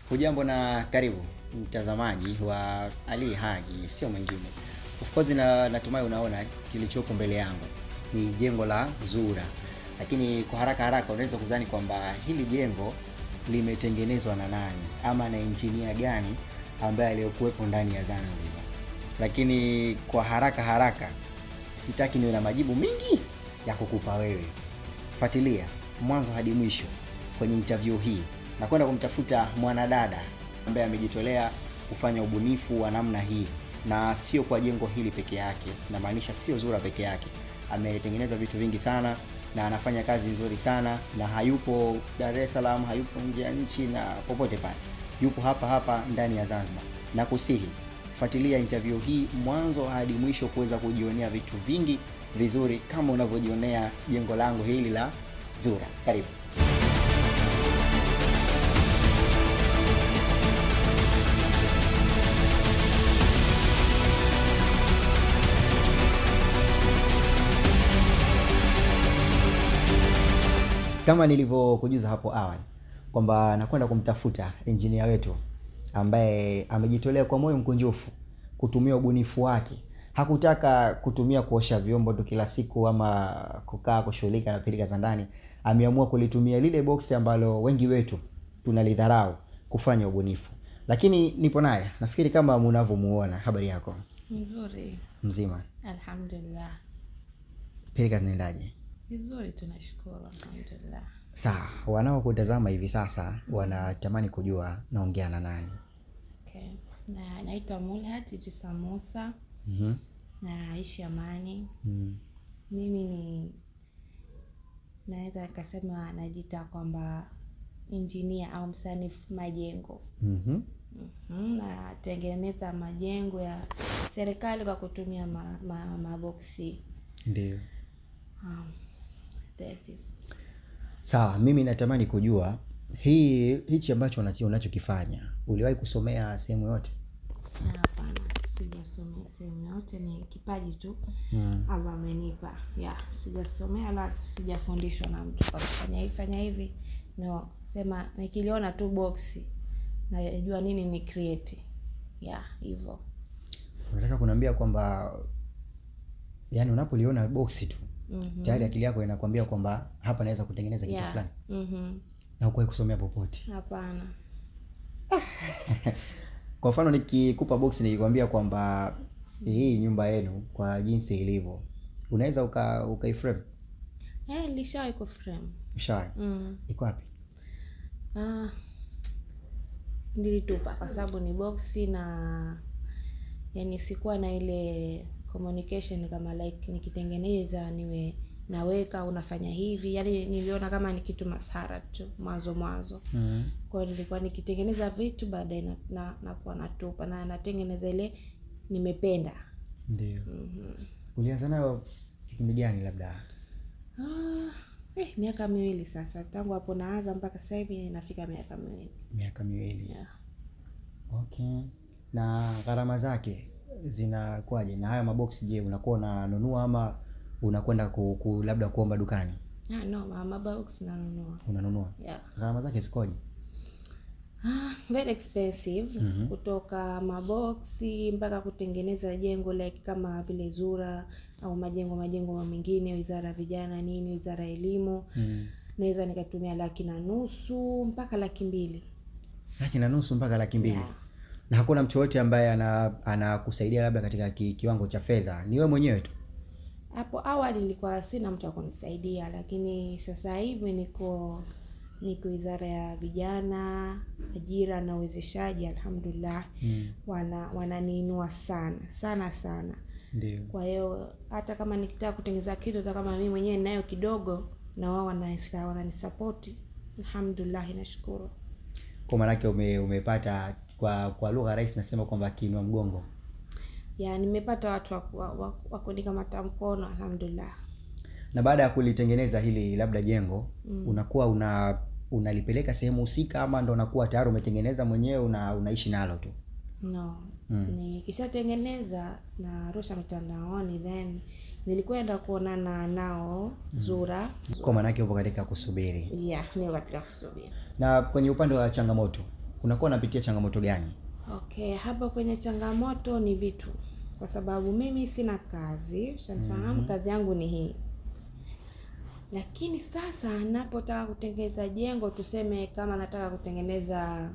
Hujambo na karibu mtazamaji wa Ali Haji, sio mwingine. Of course natumai unaona kilichopo mbele yangu ni jengo la Zura. Lakini kwa haraka unaweza kudhani kwamba hili jengo limetengenezwa na nani ama na engineer gani ambaye aliyokuwepo ndani ya Zanzibar. Lakini kwa haraka sitaki niwe na majibu mingi ya kukupa wewe. Fuatilia mwanzo hadi mwisho kwenye interview hii. Na kwenda kumtafuta mwanadada ambaye amejitolea kufanya ubunifu wa namna hii, na sio kwa jengo hili peke yake, na maanisha sio Zura peke yake. Ametengeneza vitu vingi sana na anafanya kazi nzuri sana, na hayupo Dar es Salaam, hayupo nje ya nchi na popote pale. Yupo hapa ndani ya Zanzibar. Na kusihi fuatilia interview hii mwanzo hadi mwisho kuweza kujionea vitu vingi vizuri kama unavyojionea jengo langu hili la Zura. Karibu. Kama nilivyokujuza hapo awali kwamba nakwenda kumtafuta engineer wetu ambaye amejitolea kwa moyo mkunjufu kutumia ubunifu wake. Hakutaka kutumia kuosha vyombo tu kila siku ama kukaa kushughulika na pilika za ndani. Ameamua kulitumia lile boksi ambalo wengi wetu tunalidharau kufanya ubunifu. Lakini nipo naye. Nafikiri kama mnavyomuona. Habari yako? Nzuri. Mzima? Alhamdulillah. Pilika zinaendaje? Nzuri, tunashukuru alhamdulillah. Sawa, wanaokutazama hivi sasa wanatamani kujua naongea na nani? Okay. Naitwa Mulhat Idrisa Musa. Naishi Amani. Mimi ni naweza nikasema najiita kwamba engineer au msanifu majengo. Natengeneza majengo ya serikali kwa kutumia maboksi. Ndio. That is. Sawa, mimi natamani kujua hichi ambacho unachokifanya uliwahi kusomea sehemu yote? Hapana, sijasomea sehemu yote, ni kipaji tu Allah amenipa. Sijasomea wala sijafundishwa na mtu kwa fanya hivi. No, sema nikiliona tu boxi najua nini ni create. Hivyo. Unataka kuniambia kwamba yani unapoliona boxi tu tayari akili yako inakwambia kwamba hapa naweza kutengeneza kitu fulani? Na hukuwahi kusomea popote? Hapana. Kwa mfano nikikupa boxi nikikwambia kwamba hii nyumba yenu kwa jinsi ilivyo, unaweza ukaiframe? Nilishawahi kuframe. Ushawahi? Iko wapi? Nilitupa kwa sababu ni boxi na yani sikuwa na ile communication kama like nikitengeneza niwe naweka unafanya hivi. Yani niliona kama ni kitu masahara tu mwanzo. Kwa hiyo nilikuwa nikitengeneza vitu baadaye nakuwa natupa na natengeneza ile nimependa. Ndio. Ulianza nayo kipindi gani labda? Miaka 2 sasa. Tangu hapo naanza mpaka sasa hivi inafika miaka 2. Miaka 2. Okay. Na gharama zake zinakuwaje? Na haya maboksi je, unakuwa unanunua ama unakwenda labda kuomba dukani? No, maboksi nanunua. Unanunua? Gharama zake zikoje? Very expensive. Kutoka maboksi mpaka kutengeneza jengo like kama vile Zura au majengo mengine, wizara vijana nini, wizara elimu. Naweza nikatumia 1,500,000 mpaka 200,000. 1,500,000 mpaka 200,000. Na hakuna mtu yote ambaye anakusaidia labda katika kiwango cha fedha? Ni wewe mwenyewe tu? Hapo awali nilikuwa sina mtu akunisaidia, lakini sasa hivi niko wizara ya vijana, ajira na uwezeshaji alhamdulillah. Wananiinua sana. Ndio. Kwa hiyo hata kama nikitaka kutengeneza kitu, hata kama mimi mwenyewe ninayo kidogo, na wao wananisupport alhamdulillah, nashukuru. Kwa maana yake umepata kwa lugha rahisi nasema kwamba kiinua mgongo. Nimepata watu wa kunikamata mkono alhamdulillah. Na baada ya kulitengeneza hili labda jengo, unakuwa unalipeleka sehemu husika ama ndo unakuwa tayari umetengeneza mwenyewe unaishi nalo tu? No. Nikishatengeneza na rusha mitandaoni, then nilikwenda kuonana nao Zura. Kwa maana yake upo katika kusubiri? Niko katika kusubiri. Na kwenye upande wa changamoto unakuwa unapitia changamoto gani? Okay, hapa kwenye changamoto ni vitu. Kwa sababu mimi sina kazi, ushanifahamu, kazi yangu ni hii. Lakini sasa napotaka kutengeneza jengo, tuseme kama nataka kutengeneza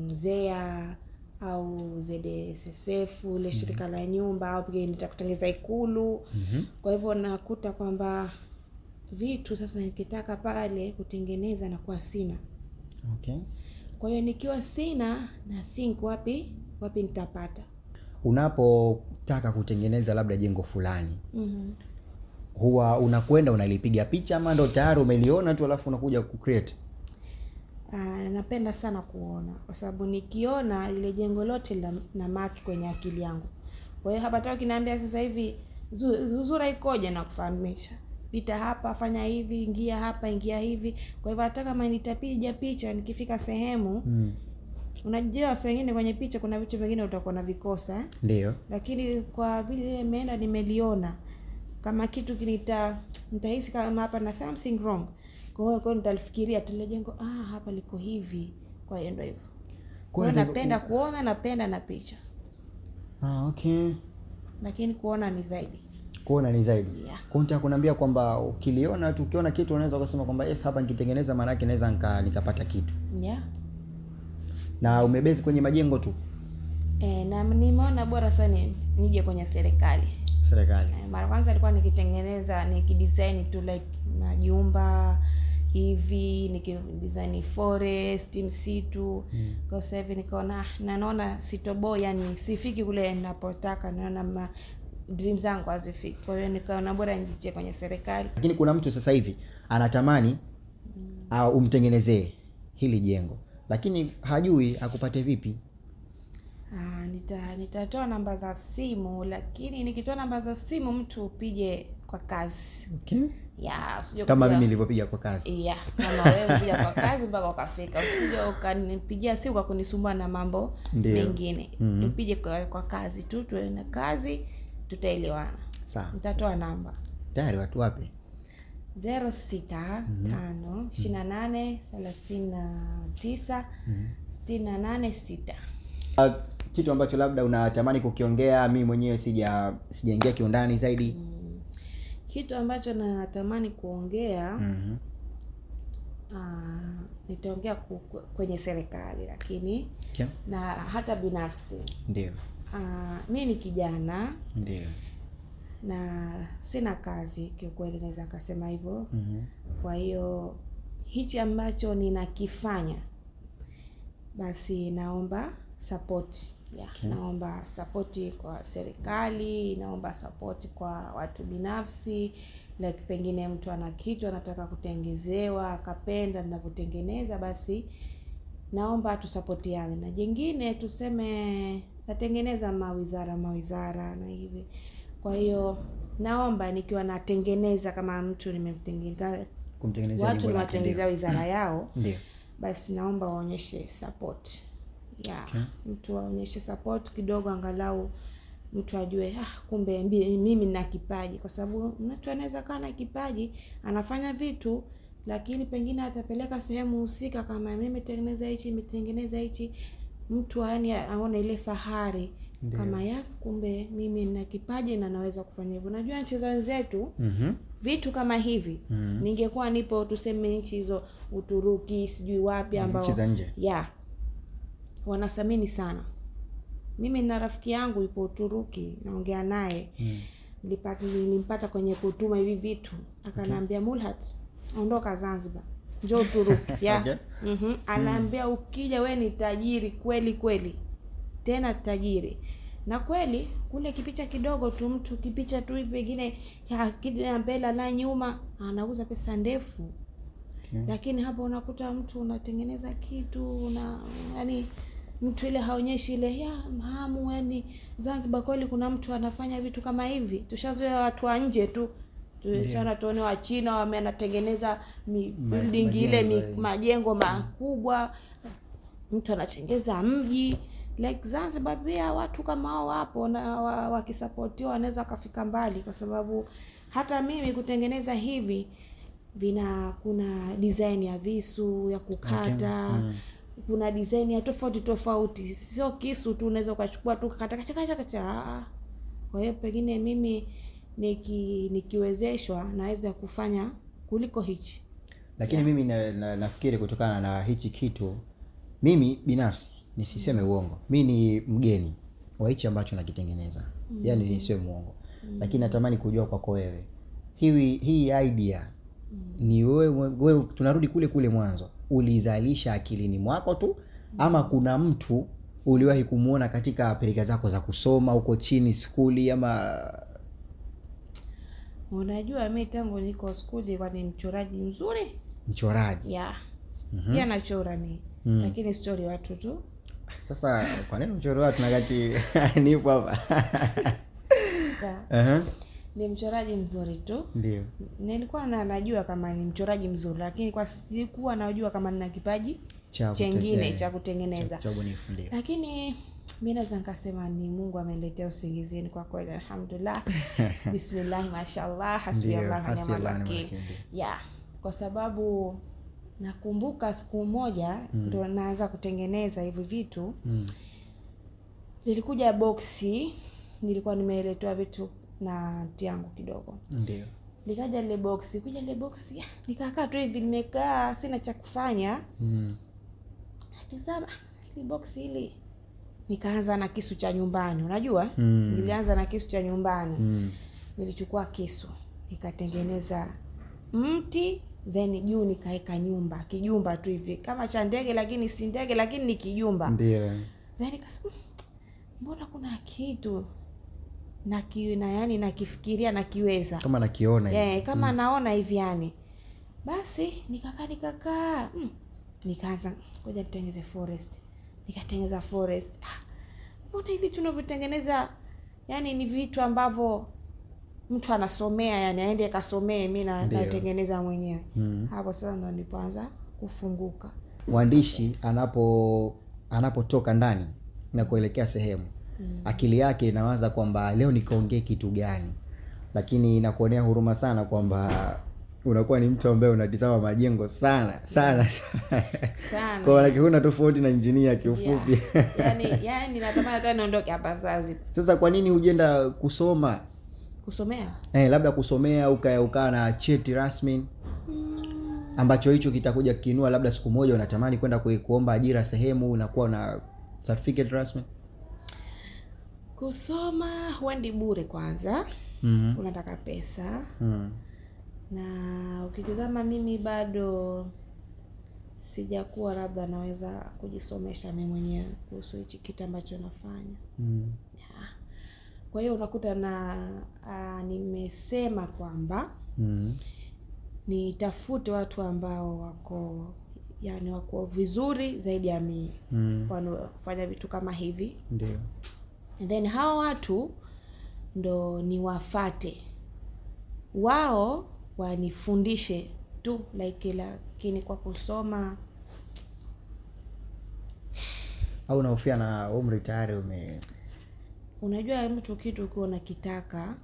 ZEA au ZSSF, ile shirika la nyumba, au pia nitaka kutengeneza ikulu. Kwa hivyo nakuta kwamba vitu sasa nikitaka pale kutengeneza na kwa sina. Okay. Kwa hiyo nikiwa sina na think wapi nitapata. Unapotaka kutengeneza labda jengo fulani, huwa unakwenda unalipiga picha ama ndo tayari umeliona tu alafu unakuja kucreate? Napenda sana kuona, kwa sababu nikiona ile jengo lote na mark kwenye akili yangu. Kwa hiyo hapa tao kinaambia sasa hivi Zura ikoje na kufahamisha. Pita hapa, fanya hivi, ingia hapa, ingia hivi. Kwa hivyo hata kama nitapiga picha nikifika sehemu, unajua saa nyingine kwenye picha kuna vitu vingine utakuwa na vikosa. Ndio. Lakini kwa vile nimeenda nimeliona, kama kitu nitahisi kama hapa na something wrong. Kwa hiyo nitalifikiria tule jengo, hapa liko hivi. Kwa hiyo ndio hivyo. Kwa hiyo napenda kuona, napenda na picha. Okay. Lakini kuona ni zaidi. Kuona ni zaidi. Yeah. Kwa hiyo kunaambia kwamba ukiona kitu unaweza kusema kwamba yes, hapa nikitengeneza maana yake naweza nikapata kitu. Yeah. Na umebezi kwenye majengo tu? Na nimeona bora sana nije kwenye serikali. Mara kwanza alikuwa nikidesign tu like majumba hivi, nikidesign forest, msitu. Kwa sasa hivi nikaona naona sitoboy, yani sifiki kule ninapotaka, naona dreams zangu hazifiki. Kwa hiyo nikaona bora nijie kwenye serikali. Lakini kuna mtu sasa hivi anatamani umtengenezee hili jengo, lakini hajui akupate vipi. Nitatoa namba za simu, lakini nikitoa namba za simu mtu upige kwa kazi. Okay. Usije kama mimi nilivyopiga kwa kazi. Kama wewe upiga kwa kazi mpaka ukafika. Usije ukanipigia simu kwa kunisumbua na mambo mengine. Upige kwa kazi tu, tuwe na kazi, tutaelewana. Sawa. Nitatoa namba. Tayari watu wapi? 065 28 39 68 6. Kitu ambacho labda unatamani kukiongea, mimi mwenyewe sijaingia kiundani zaidi. Kitu ambacho natamani kuongea, nitaongea kwenye serikali, lakini na hata binafsi. Ndio. Mimi ni kijana. Ndio. Na sina kazi, kiukweli naweza kusema hivyo. Kwa hiyo hichi ambacho ninakifanya, basi naomba support. Naomba support kwa serikali, naomba support kwa watu binafsi. Like pengine mtu ana kitu anataka kutengenezewa, akapenda ninavyotengeneza, basi naomba tusapotiane. Na jingine tuseme natengeneza mawizara na hivi. Kwa hiyo naomba nikiwa natengeneza, kama mtu nimemtengeneza kumtengenezea watu niwatengenezea wizara yao, ndio, basi naomba waonyeshe support. Mtu waonyeshe support kidogo, angalau mtu ajue kumbe mimi nina kipaji. Kwa sababu mtu anaweza kaa na kipaji anafanya vitu, lakini pengine atapeleka sehemu husika kama mimi nimetengeneza hichi, mtu yani aone ile fahari. Ndiyo. Kama kumbe mimi nina kipaji na naweza kufanya hivyo. Unajua nchi za wenzetu vitu kama hivi, ningekuwa nipo tuseme nchi hizo Uturuki, sijui wapi, ambao nchi za nje, wanasamini sana. Mimi na rafiki yangu yupo Uturuki, naongea naye, nilimpata kwenye kutuma hivi vitu, akaniambia Mulhat, ondoka Zanzibar, njoo Uturuki. Okay. Anaambia ukija wewe ni tajiri kweli kweli, tena tajiri. Na kweli kule kipicha kidogo tu, mtu kipicha tu hivi, vingine kija mbele na nyuma, anauza pesa ndefu. Okay. Lakini hapo unakuta mtu unatengeneza kitu yani mtu ile haonyeshi ile hamu, yani Zanzibar kweli kuna mtu anafanya vitu kama hivi. Tushazoea watu wa nje tu. Tulichana tuone wa China wanatengeneza building ile majengo makubwa, mtu anatengeza mji. Like Zanzibar pia watu kama hao wapo, na wakisupportiwa wanaweza kufika mbali. Kwa sababu hata mimi kutengeneza hivi kuna design ya visu ya kukata. kuna design ya tofauti tofauti, sio kisu tu unaweza ukachukua tu kacha. Kwa hiyo pengine mimi nikiwezeshwa naweza kufanya kuliko hichi. Lakini mimi nafikiri kutokana na hichi kitu, mimi binafsi nisiseme uongo, mimi ni mgeni wa hichi ambacho nakitengeneza. Yaani nisiwe muongo. Lakini natamani kujua kwako wewe, hii idea ni wewe tunarudi kule mwanzo, ulizalisha akilini mwako tu ama kuna mtu uliwahi kumuona katika peleka zako za kusoma huko chini skuli ama? Unajua mimi tangu niko skuli kwa ni mchoraji mzuri. Mchoraji? Yeah. Pia nachora mimi. Lakini story watu tu. Sasa kwa nini mchoro watu na kati nipo hapa? Ni mchoraji mzuri tu. Ndio. Nilikuwa najua kama ni mchoraji mzuri, lakini kwa sikuwa najua kama nina kipaji chengine cha kutengeneza. Lakini mimi naweza nikasema ni Mungu ameniletea usingizini kwa kweli, alhamdulillah. Bismillah, mashallah, hasbiyallah wa ni'mal wakeel. Yeah, kwa sababu nakumbuka siku moja ndo naanza kutengeneza hivi vitu. Nilikuja boxi, nilikuwa nimeletewa vitu na aunti yangu kidogo. Ndio. Nikaja ile boxi, nikakaa tu hivi nimekaa sina cha kufanya. Natazama ile boxi hili. Nikaanza na kisu cha nyumbani, unajua? Nilianza na kisu cha nyumbani. Nilichukua kisu, nikatengeneza mti, then juu nikaeka kijumba tu hivi. Kama cha ndege lakini si ndege, lakini ni kijumba. Ndio. Then nikasema mbona kuna kitu yani nakifikiria nakiweza. Kama nakiona hivi. Kama naona hivi yani. Basi nikakaa. Nikaanza ngoja nitengeneze forest. Nikatengeneza forest. Mbona hivi tunavyotengeneza yani ni vitu ambavyo mtu anasomea, yani aende akasomee, mimi natengeneza mwenyewe. Hapo sasa ndo nilipoanza kufunguka. Mwandishi anapotoka ndani na kuelekea sehemu, akili yake inawaza kwamba leo nikaongee kitu gani, lakini inakuonea huruma sana kwamba unakuwa ni mtu ambaye unatizama majengo sana. Kwa maana kuna tofauti na engineer kiufupi. Yani natamani hata niondoke hapa sasa. Sasa kwa nini hujenda kusoma? Kusomea? Labda kusomea ukaa na cheti rasmi ambacho hicho kitakuja kiinua, labda siku moja unatamani kwenda kuomba ajira sehemu, unakuwa na certificate rasmi. Kusoma huendi bure kwanza. Unataka pesa. Na ukitazama mimi bado sijakuwa labda naweza kujisomesha mimi mwenyewe kuhusu hichi kitu ambacho nafanya. Kwa hiyo unakuta nimesema kwamba nitafute watu ambao wako vizuri zaidi ya mimi wanafanya vitu kama hivi. Ndio. And then hao watu ndo niwafate. Wao wanifundishe tu lakini kwa kusoma au unaofia na umri tayari unajua mtu kitu ukiwa unakitaka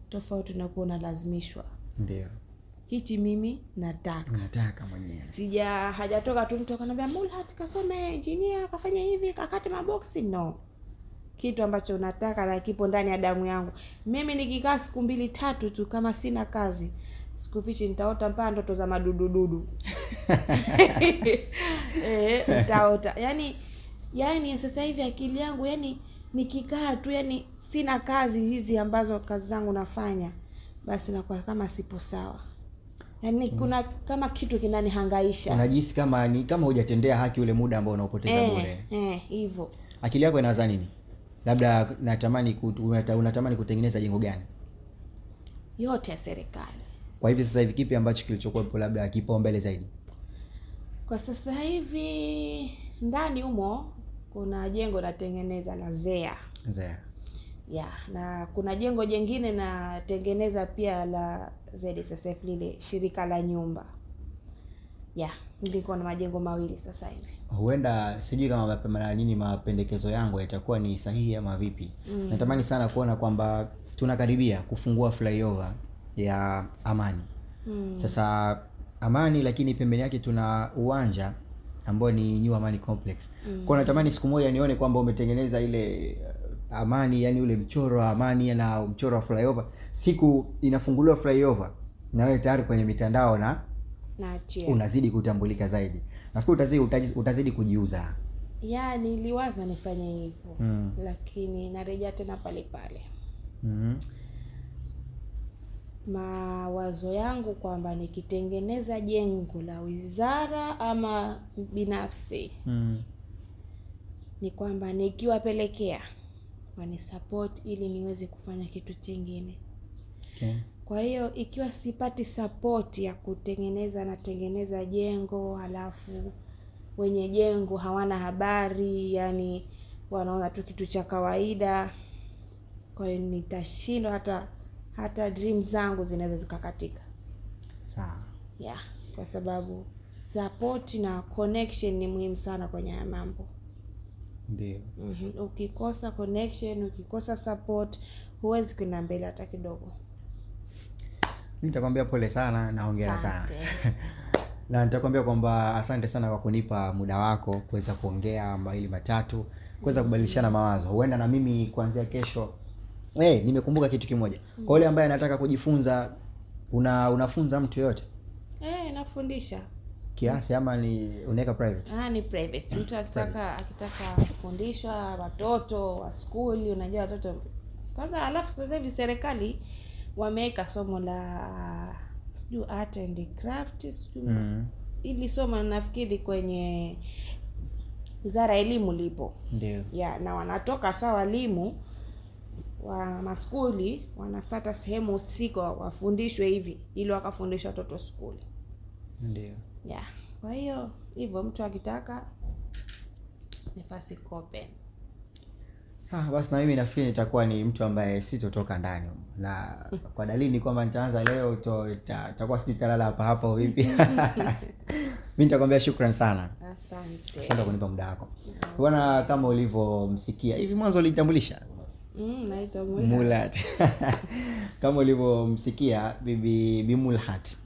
tofauti na kuwa unalazimishwa. Ndio. Hichi mimi nataka mwenyewe. Hajatoka tu mtu akanambia Mulhat kasome engineer kafanya hivi kakate maboksi, no. Kitu ambacho nataka na kipo ndani ya damu yangu. Mimi nikikaa siku 2-3 tu kama sina kazi, siku pichi nitaota mpaka ndoto za madudududu. Nitaota. Yani sasa hivi akili yangu yani nikikaa tu yani sina kazi hizi ambazo kazi zangu nafanya, basi nakuwa kama sipo sawa. Yani kuna kama kitu kinanihangaisha. Unajisi kama hujatendea haki ule muda ambao unaopoteza bure. Hivyo. Akili yako inawaza nini? Labda unatamani kutengeneza jengo gani? Yote ya serikali. Kwa hivi sasa hivi kipi ambacho kilichokuwa labda kipaumbele zaidi? Kwa sasa hivi ndani humo kuna jengo natengeneza la ZEA. Na kuna jengo jingine natengeneza pia la ZSSF, lile shirika la nyumba. Nilikuwa na majengo mawili sasa hivi. Huenda sijui kama mapendekezo yangu yatakuwa ni sahihi ama vipi. Natamani sana kuona kwamba tunakaribia kufungua flyover ya Amani. Sasa Amani, lakini pembeni yake tuna uwanja ambayo ni New Amani Complex. Kwa natamani siku moja nione kwamba umetengeneza ile Amani, yani ule mchoro wa Amani na mchoro wa flyover. Siku inafunguliwa flyover na wewe tayari kwenye mitandao na unazidi kutambulika zaidi. Nafikiri utazidi kujiuza. Niliwaza nifanye hivyo. Lakini narejea tena pale pale. Mawazo yangu kwamba nikitengeneza jengo la wizara ama binafsi, ni kwamba nikiwapelekea wani support ili niweze kufanya kitu kingine. Kwa hiyo ikiwa sipati support ya natengeneza jengo, halafu wenye jengo hawana habari, yani wanaona tu kitu cha kawaida, kwa hiyo nitashindwa, hata dreams zangu zinaweza zikakatika. Sawa. Kwa sababu support na connection ni muhimu sana kwenye haya mambo. Ndio. Ukikosa connection, ukikosa support, huwezi kwenda mbele hata kidogo. Nitakwambia pole sana na hongera sana. Na nitakwambia kwamba asante sana kwa kunipa muda wako kuweza kuongea mawili matatu, kuweza kubadilishana mawazo. Huenda na mimi kuanzia kesho nimekumbuka kitu kimoja. Kwa yule ambaye anataka kujifunza, unafunza mtu yote? Nafundisha. Kiasi ama ni unaweka private? Ni private. Mtu akitaka kufundishwa watoto wa school, unajua watoto kwanza, alafu sasa hivi serikali wameweka somo la art and craft, ili somo nafikiri kwenye wizara ya elimu lipo. Ndio. Na wanatoka sawa walimu wa maskuli wanafuata sehemu husika wafundishwe hivi ili wakafundisha watoto skuli. Ndio. Kwa hiyo hivyo mtu akitaka nafasi open. Basi na mimi nafikiri nitakuwa ni mtu ambaye sitotoka ndani, na kwa dalili kwamba nitaanza leo itakuwa sitalala hapa vipi. Mimi nitakwambia shukrani sana. Asante kwa kunipa muda wako. Bwana, kama ulivyomsikia hivi mwanzo ulitambulisha naitwa Mulhat. Kama ulivyomsikia Bibi Mulhat,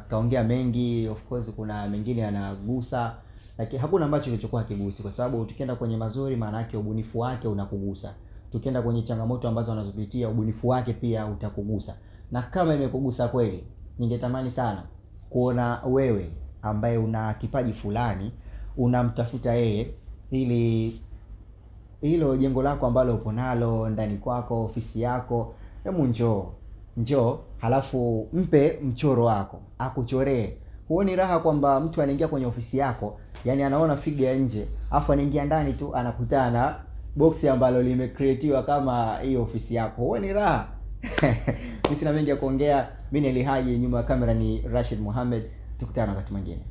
kaongea mengi. Of course kuna mengine yanagusa, lakini hakuna ambacho kilichokuwa kigusi, kwa sababu tukienda kwenye mazuri maana yake ubunifu wake unakugusa. Tukienda kwenye changamoto ambazo wanazopitia, ubunifu wake pia utakugusa. Na kama imekugusa kweli, ningetamani sana kuona wewe ambaye una kipaji fulani unamtafuta yeye, ili hilo jengo lako ambalo upo nalo ndani kwako, ofisi yako, hebu njoo halafu mpe mchoro wako akuchoree. Huoni raha kwamba mtu anaingia kwenye ofisi yako, yani anaona figa nje, afu anaingia ndani tu anakutana na boksi ambalo limecreatiwa kama hiyo ofisi yako? Huoni raha? Mimi sina mengi ya kuongea. Mimi ni Ali Haji, nyuma ya kamera ni Rashid Mohamed. Tukutane wakati mwingine.